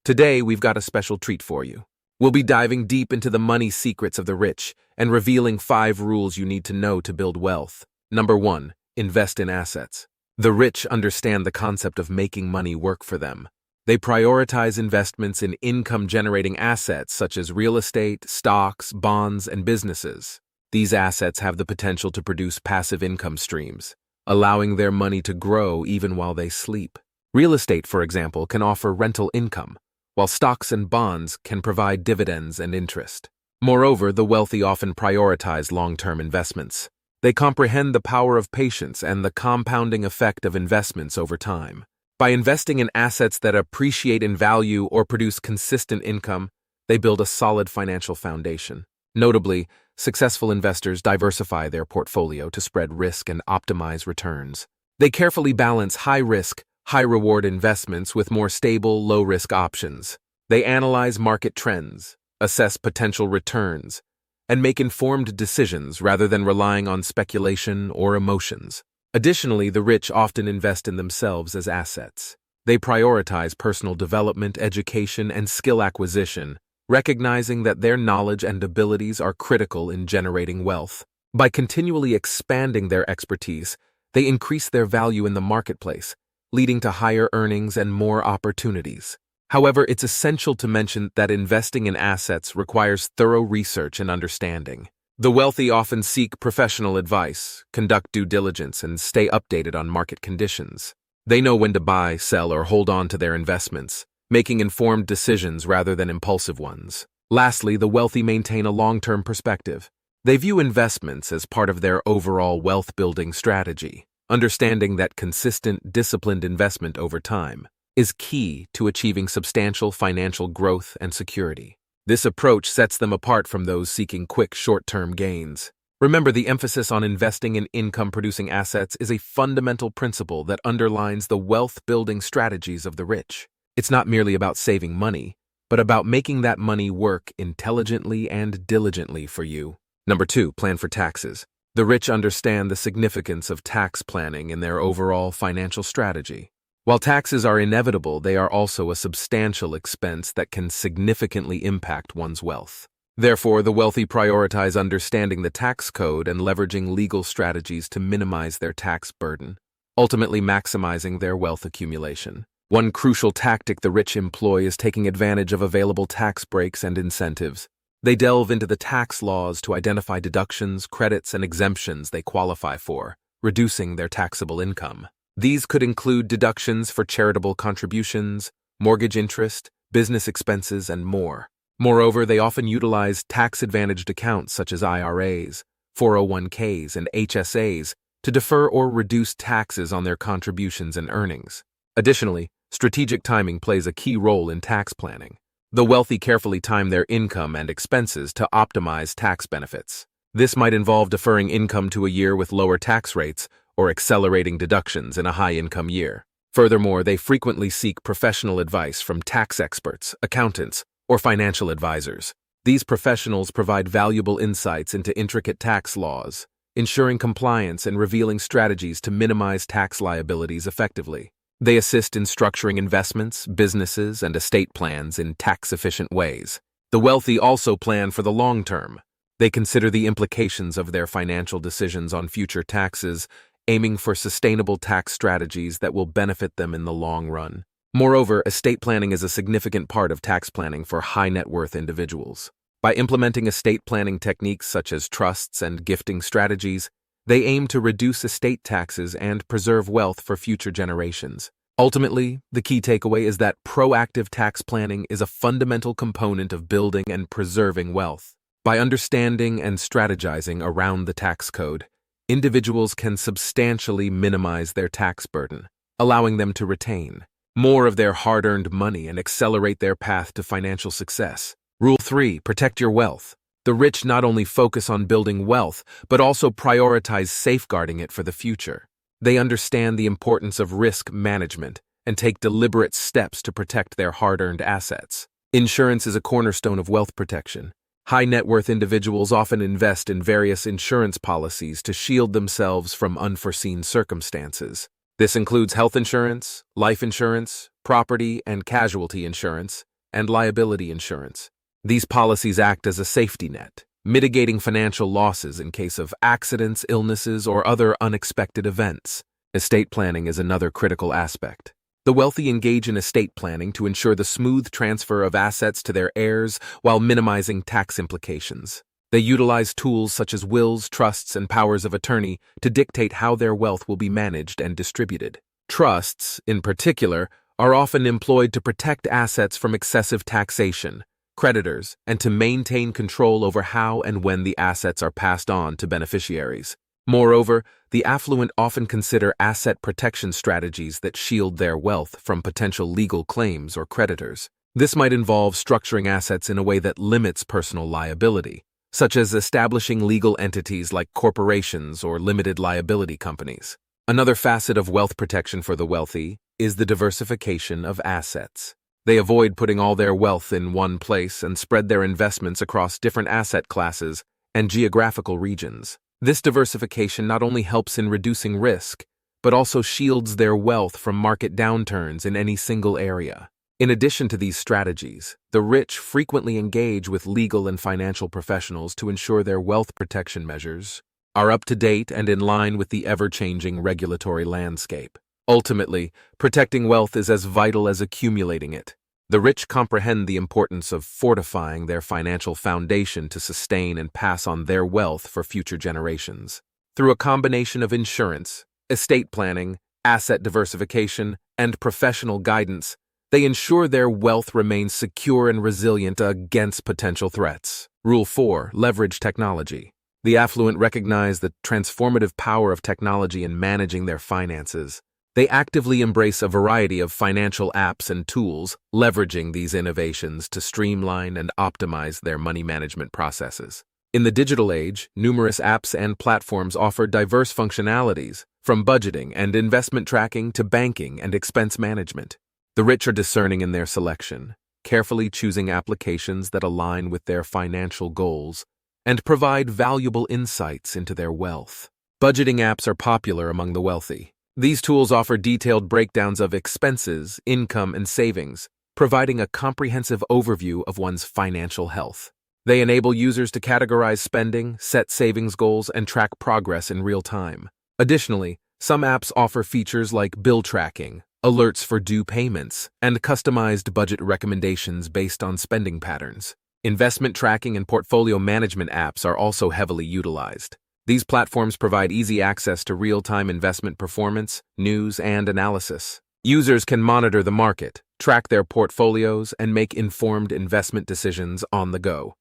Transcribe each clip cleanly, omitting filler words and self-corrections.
Today, we've got a special treat for you. We'll be diving deep into the money secrets of the rich and revealing 5 rules you need to know to build wealth. Number 1. Invest in assets. The rich understand the concept of making money work for them. They prioritize investments in income-generating assets such as real estate, stocks, bonds, and businesses. These assets have the potential to produce passive income streams, allowing their money to grow even while they sleep. Real estate, for example, can offer rental income, while stocks and bonds can provide dividends and interest. Moreover, the wealthy often prioritize long-term investments. They comprehend the power of patience and the compounding effect of investments over time. By investing in assets that appreciate in value or produce consistent income, they build a solid financial foundation. Notably, successful investors diversify their portfolio to spread risk and optimize returns. They carefully balance high-risk, high-reward investments with more stable, low-risk options. They analyze market trends, assess potential returns, and make informed decisions rather than relying on speculation or emotions. Additionally, the rich often invest in themselves as assets. They prioritize personal development, education, and skill acquisition, recognizing that their knowledge and abilities are critical in generating wealth. By continually expanding their expertise, they increase their value in the marketplace, leading to higher earnings and more opportunities. However, it's essential to mention that investing in assets requires thorough research and understanding. The wealthy often seek professional advice, conduct due diligence, and stay updated on market conditions. They know when to buy, sell, or hold on to their investments, making informed decisions rather than impulsive ones. Lastly, the wealthy maintain a long-term perspective. They view investments as part of their overall wealth-building strategy, understanding that consistent, disciplined investment over time is key to achieving substantial financial growth and security. This approach sets them apart from those seeking quick, short-term gains. Remember, the emphasis on investing in income-producing assets is a fundamental principle that underlines the wealth-building strategies of the rich. It's not merely about saving money, but about making that money work intelligently and diligently for you. Number 2, plan for taxes. The rich understand the significance of tax planning in their overall financial strategy. While taxes are inevitable, they are also a substantial expense that can significantly impact one's wealth. Therefore, the wealthy prioritize understanding the tax code and leveraging legal strategies to minimize their tax burden, ultimately maximizing their wealth accumulation. One crucial tactic the rich employ is taking advantage of available tax breaks and incentives. They delve into the tax laws to identify deductions, credits, and exemptions they qualify for, reducing their taxable income. These could include deductions for charitable contributions, mortgage interest, business expenses, and more. Moreover, they often utilize tax-advantaged accounts such as IRAs, 401ks, and HSAs to defer or reduce taxes on their contributions and earnings. Additionally, strategic timing plays a key role in tax planning. The wealthy carefully time their income and expenses to optimize tax benefits. This might involve deferring income to a year with lower tax rates or accelerating deductions in a high-income year. Furthermore, they frequently seek professional advice from tax experts, accountants, or financial advisors. These professionals provide valuable insights into intricate tax laws, ensuring compliance and revealing strategies to minimize tax liabilities effectively. They assist in structuring investments, businesses, and estate plans in tax-efficient ways. The wealthy also plan for the long term. They consider the implications of their financial decisions on future taxes, aiming for sustainable tax strategies that will benefit them in the long run. Moreover, estate planning is a significant part of tax planning for high-net-worth individuals. By implementing estate planning techniques such as trusts and gifting strategies, they aim to reduce estate taxes and preserve wealth for future generations. Ultimately, the key takeaway is that proactive tax planning is a fundamental component of building and preserving wealth. By understanding and strategizing around the tax code, individuals can substantially minimize their tax burden, allowing them to retain more of their hard-earned money and accelerate their path to financial success. Rule 3. Protect your wealth. The rich not only focus on building wealth, but also prioritize safeguarding it for the future. They understand the importance of risk management and take deliberate steps to protect their hard-earned assets. Insurance is a cornerstone of wealth protection. High-net-worth individuals often invest in various insurance policies to shield themselves from unforeseen circumstances. This includes health insurance, life insurance, property and casualty insurance, and liability insurance. These policies act as a safety net, mitigating financial losses in case of accidents, illnesses, or other unexpected events. Estate planning is another critical aspect. The wealthy engage in estate planning to ensure the smooth transfer of assets to their heirs while minimizing tax implications. They utilize tools such as wills, trusts, and powers of attorney to dictate how their wealth will be managed and distributed. Trusts, in particular, are often employed to protect assets from excessive taxation, creditors, and to maintain control over how and when the assets are passed on to beneficiaries. Moreover, the affluent often consider asset protection strategies that shield their wealth from potential legal claims or creditors. This might involve structuring assets in a way that limits personal liability, such as establishing legal entities like corporations or limited liability companies. Another facet of wealth protection for the wealthy is the diversification of assets. They avoid putting all their wealth in one place and spread their investments across different asset classes and geographical regions. This diversification not only helps in reducing risk, but also shields their wealth from market downturns in any single area. In addition to these strategies, the rich frequently engage with legal and financial professionals to ensure their wealth protection measures are up to date and in line with the ever-changing regulatory landscape. Ultimately, protecting wealth is as vital as accumulating it. The rich comprehend the importance of fortifying their financial foundation to sustain and pass on their wealth for future generations. Through a combination of insurance, estate planning, asset diversification, and professional guidance, they ensure their wealth remains secure and resilient against potential threats. Rule 4. Leverage technology. The affluent recognize the transformative power of technology in managing their finances. They actively embrace a variety of financial apps and tools, leveraging these innovations to streamline and optimize their money management processes. In the digital age, numerous apps and platforms offer diverse functionalities, from budgeting and investment tracking to banking and expense management. The rich are discerning in their selection, carefully choosing applications that align with their financial goals and provide valuable insights into their wealth. Budgeting apps are popular among the wealthy. These tools offer detailed breakdowns of expenses, income, and savings, providing a comprehensive overview of one's financial health. They enable users to categorize spending, set savings goals, and track progress in real time. Additionally, some apps offer features like bill tracking, alerts for due payments, and customized budget recommendations based on spending patterns. Investment tracking and portfolio management apps are also heavily utilized. These platforms provide easy access to real-time investment performance, news, and analysis. Users can monitor the market, track their portfolios, and make informed investment decisions on the go.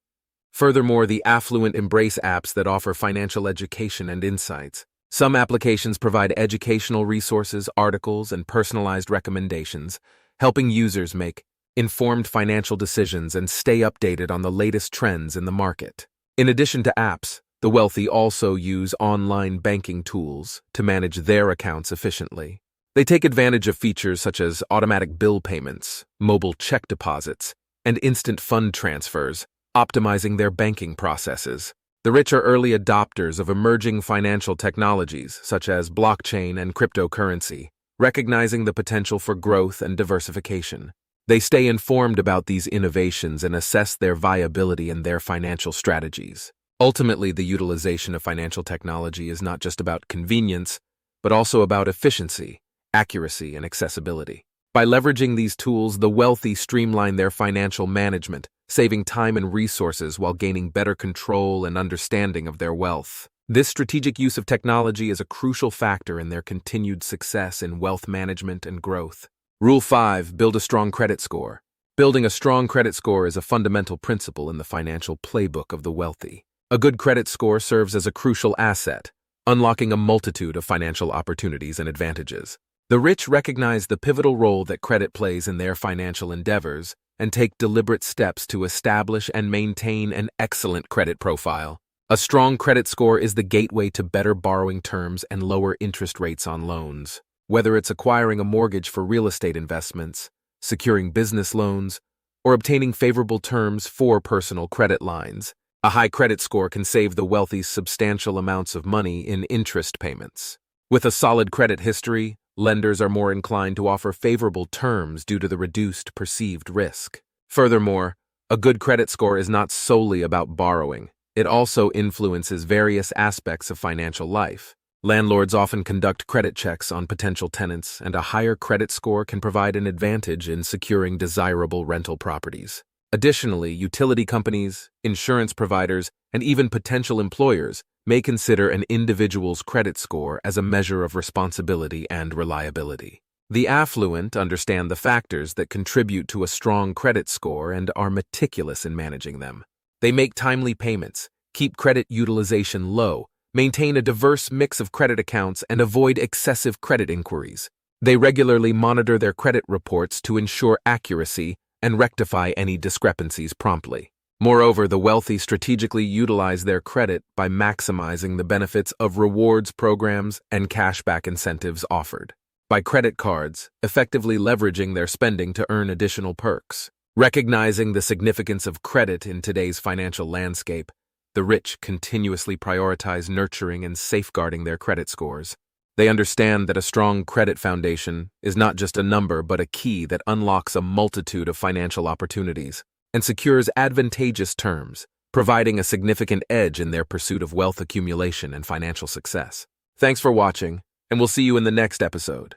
Furthermore, the affluent embrace apps that offer financial education and insights. Some applications provide educational resources, articles, and personalized recommendations, helping users make informed financial decisions and stay updated on the latest trends in the market. In addition to apps, the wealthy also use online banking tools to manage their accounts efficiently. They take advantage of features such as automatic bill payments, mobile check deposits, and instant fund transfers, optimizing their banking processes. The rich are early adopters of emerging financial technologies such as blockchain and cryptocurrency, recognizing the potential for growth and diversification. They stay informed about these innovations and assess their viability in their financial strategies. Ultimately, the utilization of financial technology is not just about convenience, but also about efficiency, accuracy, and accessibility. By leveraging these tools, the wealthy streamline their financial management, saving time and resources while gaining better control and understanding of their wealth. This strategic use of technology is a crucial factor in their continued success in wealth management and growth. Rule 5. Build a strong credit score. Building a strong credit score is a fundamental principle in the financial playbook of the wealthy. A good credit score serves as a crucial asset, unlocking a multitude of financial opportunities and advantages. The rich recognize the pivotal role that credit plays in their financial endeavors and take deliberate steps to establish and maintain an excellent credit profile. A strong credit score is the gateway to better borrowing terms and lower interest rates on loans. Whether it's acquiring a mortgage for real estate investments, securing business loans, or obtaining favorable terms for personal credit lines, a high credit score can save the wealthy substantial amounts of money in interest payments. With a solid credit history, lenders are more inclined to offer favorable terms due to the reduced perceived risk. Furthermore, a good credit score is not solely about borrowing. It also influences various aspects of financial life. Landlords often conduct credit checks on potential tenants, and a higher credit score can provide an advantage in securing desirable rental properties. Additionally, utility companies, insurance providers, and even potential employers may consider an individual's credit score as a measure of responsibility and reliability. The affluent understand the factors that contribute to a strong credit score and are meticulous in managing them. They make timely payments, keep credit utilization low, maintain a diverse mix of credit accounts, and avoid excessive credit inquiries. They regularly monitor their credit reports to ensure accuracy and rectify any discrepancies promptly. Moreover, the wealthy strategically utilize their credit by maximizing the benefits of rewards programs and cashback incentives offered by credit cards, effectively leveraging their spending to earn additional perks. Recognizing the significance of credit in today's financial landscape, the rich continuously prioritize nurturing and safeguarding their credit scores. They understand that a strong credit foundation is not just a number but a key that unlocks a multitude of financial opportunities and secures advantageous terms, providing a significant edge in their pursuit of wealth accumulation and financial success. Thanks for watching, and we'll see you in the next episode.